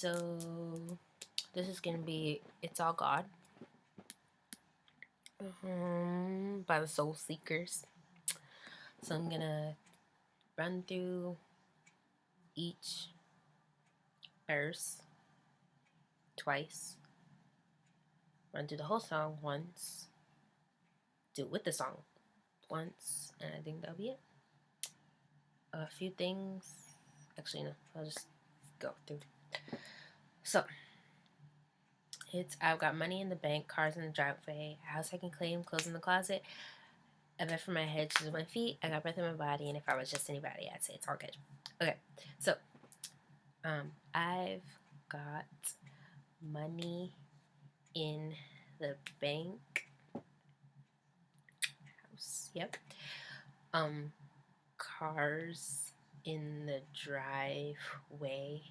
So this is gonna be It's All God by the Soul Seekers. So I'm gonna run through each verse twice, run through the whole song once, do it with the song once, and I think that'll be it. A few things, actually no, I'll just go through. So it's I've got money in the bank, cars in the driveway, a house I can claim, clothes in the closet, a bed for my head, shoes on my feet, I got breath in my body, and if I was just anybody, I'd say it's all good. Okay, so I've got money in the bank, house, yep. Cars in the driveway.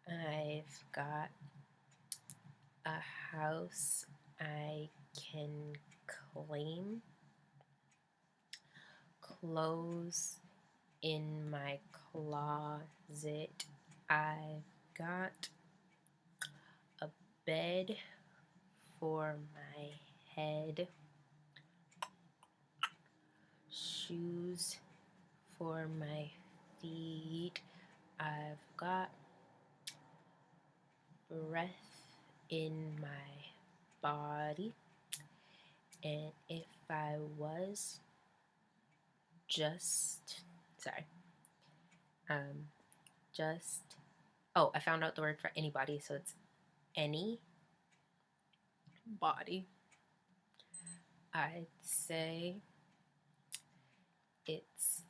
I've got a house I can claim, clothes in my closet. I've got a bed for my head, shoes for my feet. I've got breath in my body. And if I was I found out the word for anybody, so it's any body. I'd say it's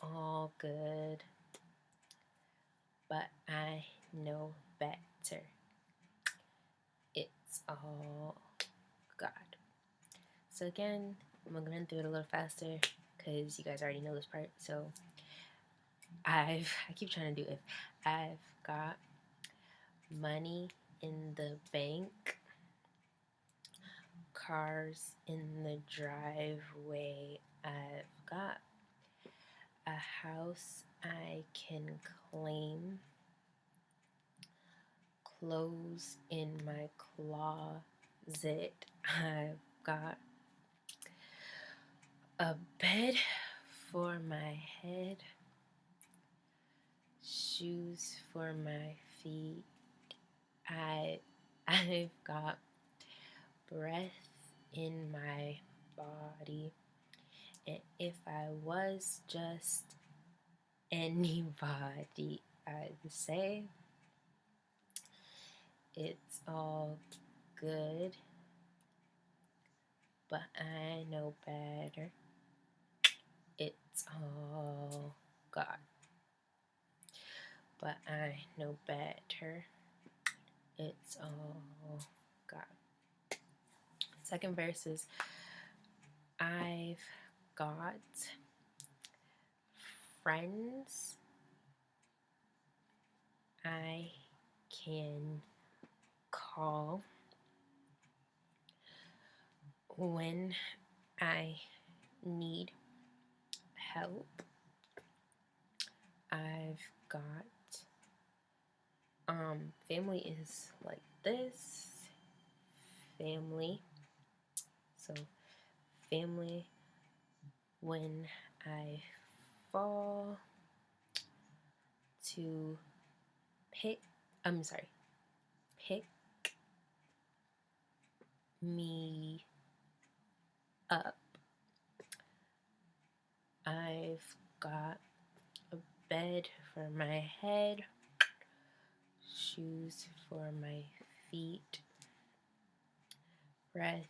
all good, but I know better. It's all God. So again, I'm gonna run through it a little faster because you guys already know this part. So I keep trying to do it. I've got money in the bank, cars in the driveway. I've got a house I can claim, clothes in my closet. I've got a bed for my head, shoes for my feet. I've got breath in my body. And if I was just anybody, I'd say it's all good, but I know better. It's all God, but I know better. It's all God. Second verse is I've got friends I can call when I need help. I've got family is like this. Family. So family when I fall to pick me up. I've got a bed for my head, shoes for my feet, breath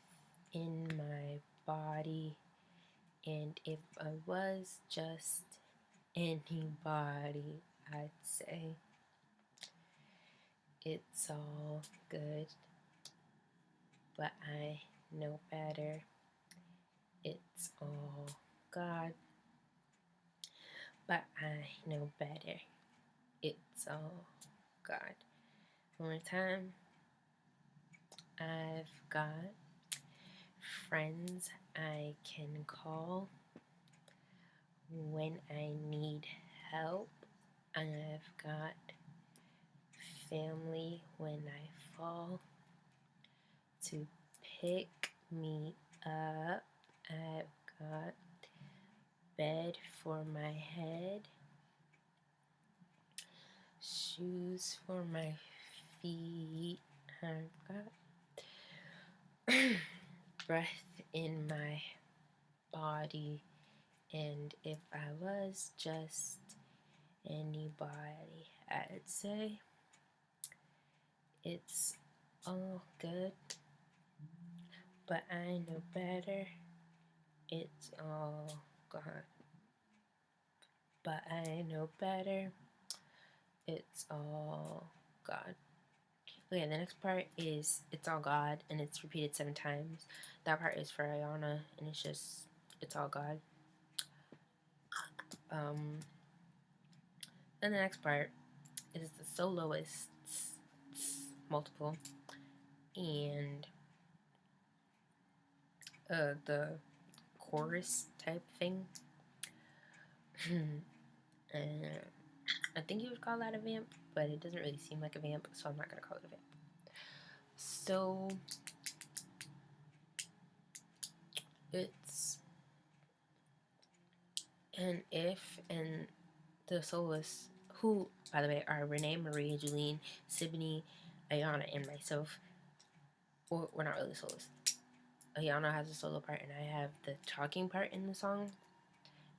in my body, and if I was just anybody, I'd say it's all good, but I know better. It's all God, but I know better. It's all God. One more time. I've got friends I can call when I need help. I've got family when I fall, to pick me up. I've got bed for my head, shoes for my feet. I've got breath in my body, and if I was just anybody, I'd say it's all good, but I know better. It's all gone, but I know better. It's all God. Okay, the next part is It's All God, and it's repeated 7 times. That part is for Ayana, and it's just It's All God. Then the next part is the soloists, multiple, and the chorus type thing. And I think you would call that a vamp, but it doesn't really seem like a vamp, so I'm not going to call it a vamp. So it's an if, and the soloists, who, by the way, are Renee, Marie, Julene, Siboney, Ayana, and myself. Well, we're not really soloists. Ayana has a solo part, and I have the talking part in the song.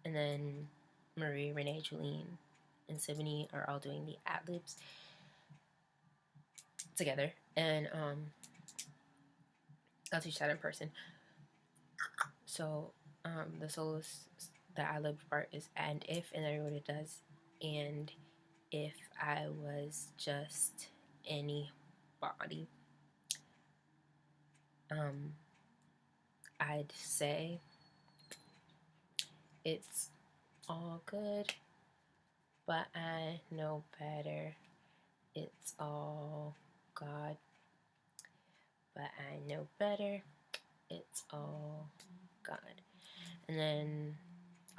And then Marie, Renee, Julene, and Siboney are all doing the ad-libs together. And I'll teach that in person. So the soloist, the ad-lib part is and if, and everybody does. And if I was just anybody, I'd say it's all good, but I know better. It's all God, but I know better. It's all God. And then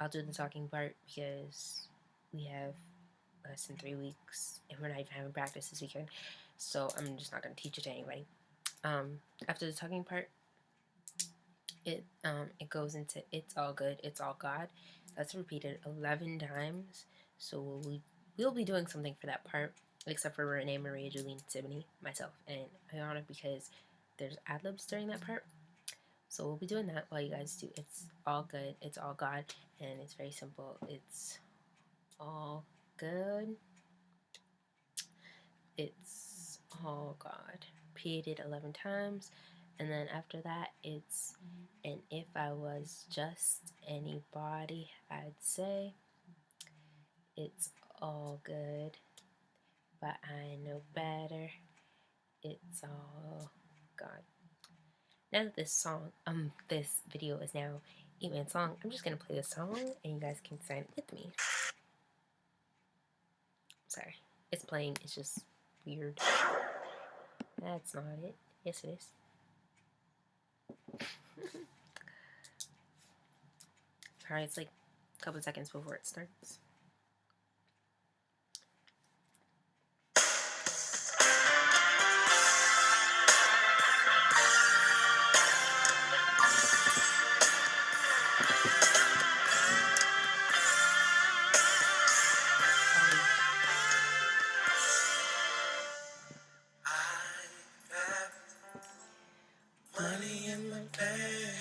I'll do the talking part because we have less than 3 weeks and we're not even having practice this weekend. So I'm just not going to teach it to anybody. After the talking part, it goes into It's All Good, It's All God. That's repeated 11 times. So we'll be doing something for that part, except for Renee, Maria, Julene, Siboney, myself, and Ayana, because there's ad-libs during that part. So we'll be doing that while you guys do It's All Good, It's All God, and it's very simple. It's all good. It's all God. Repeated 11 times. And then after that, it's and if I was just anybody, I'd say it's all good, but I know better. It's all God. Now that this video is now 8 minutes long, I'm just gonna play the song and you guys can sign it with me. Sorry, it's playing. It's just weird. That's not it. Yes, it is. Sorry, it's like a couple seconds before it starts. Money in the bank,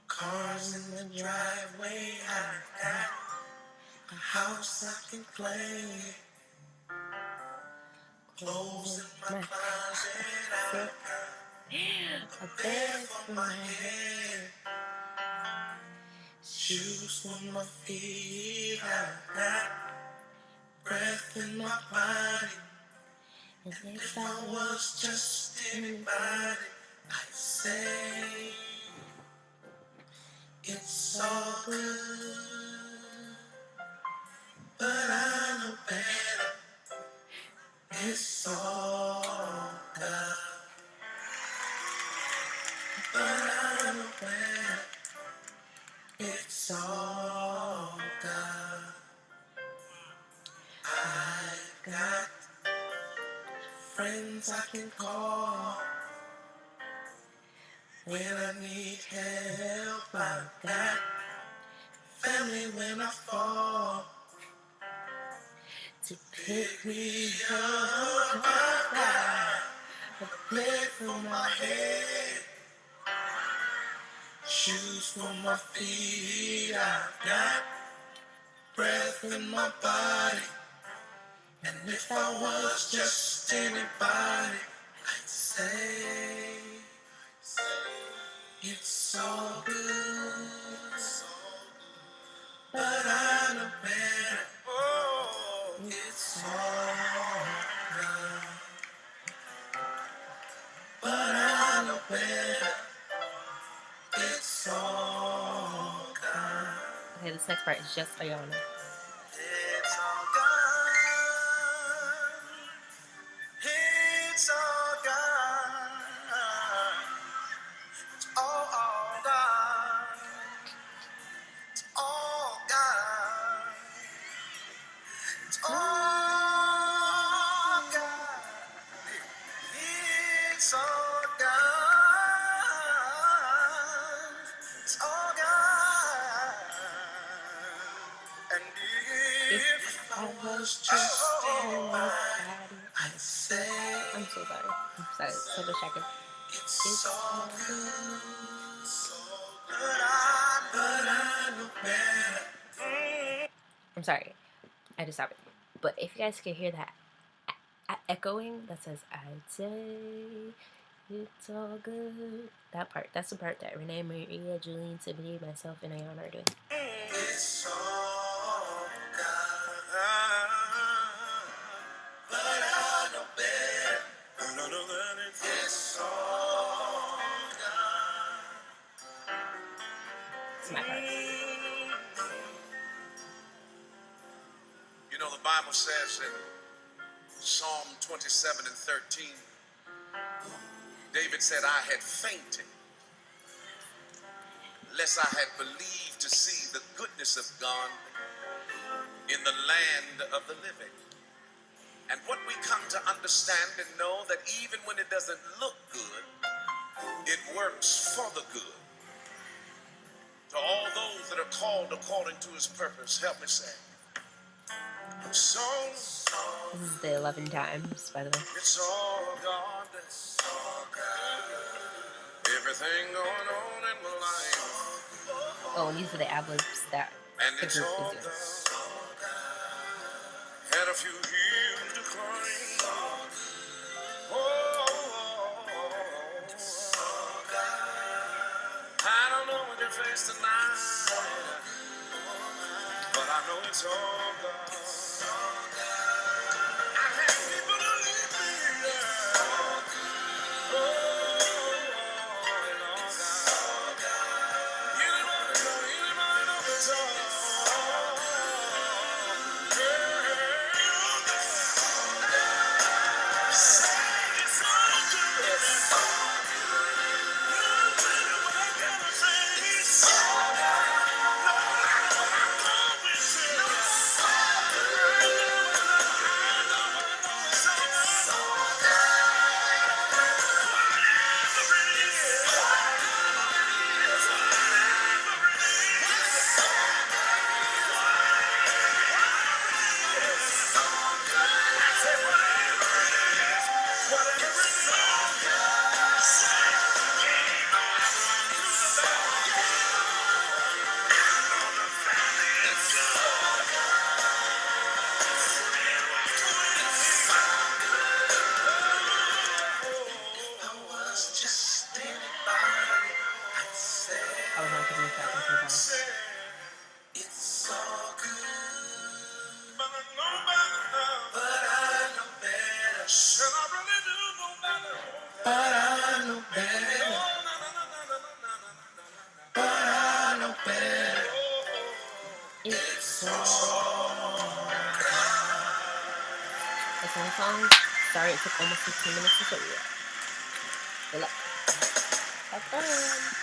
cars in the driveway, I've got a house I can play, clothes in my closet, I've got a bed for my head, shoes for my feet, I've got breath in my body. And if I was just anybody, I'd say it's all good, but I know better. It's all God, but I know better. It's all God. I've got friends I can call. When I need help, I've got family when I fall. To pick me up, I've got a plate for my head, shoes for my feet. I've got breath in my body. And if I was just anybody, I'd say it's all good, but I know better. Oh, it's all good, but I know better. It's all good. Okay, this next part is just Ayana. It's all gone. It's all gone. It's all gone. It's all gone. It's all gone. It's all gone. It's all gone. And if I was just anybody, I'd say. I'm so sorry. I'm sorry. So distracted. It's all good. But I know better. I'm sorry. I just stopped it. But if you guys can hear that echoing that says, I'd say it's all good. That part. That's the part that Renee, Maria, Julian, Tiffany, myself, and Ayana are doing. It's all God. But I know better. I know that it's all God. It's my part. You know, the Bible says in Psalm 27 and 13, David said, I had fainted, lest I had believed to see the goodness of God in the land of the living. And what we come to understand and know that even when it doesn't look good, it works for the good. To all those that are called according to his purpose, help me say. So, this is the 11 times, by the way. It's all God. It's all God. Everything going on in my life. Oh, and these are the ad-libs that the group is doing. Had a few years decline. Oh, I don't know what you face tonight, but I know it's all God. I had people to leave me, yeah. Oh, and all God. Anybody know it's all it's all good, but I know better. Should I really do know better? But I know better. But I know better. It's all God. That's one song. Sorry, it took almost 15 minutes to show you. Good luck. Have fun.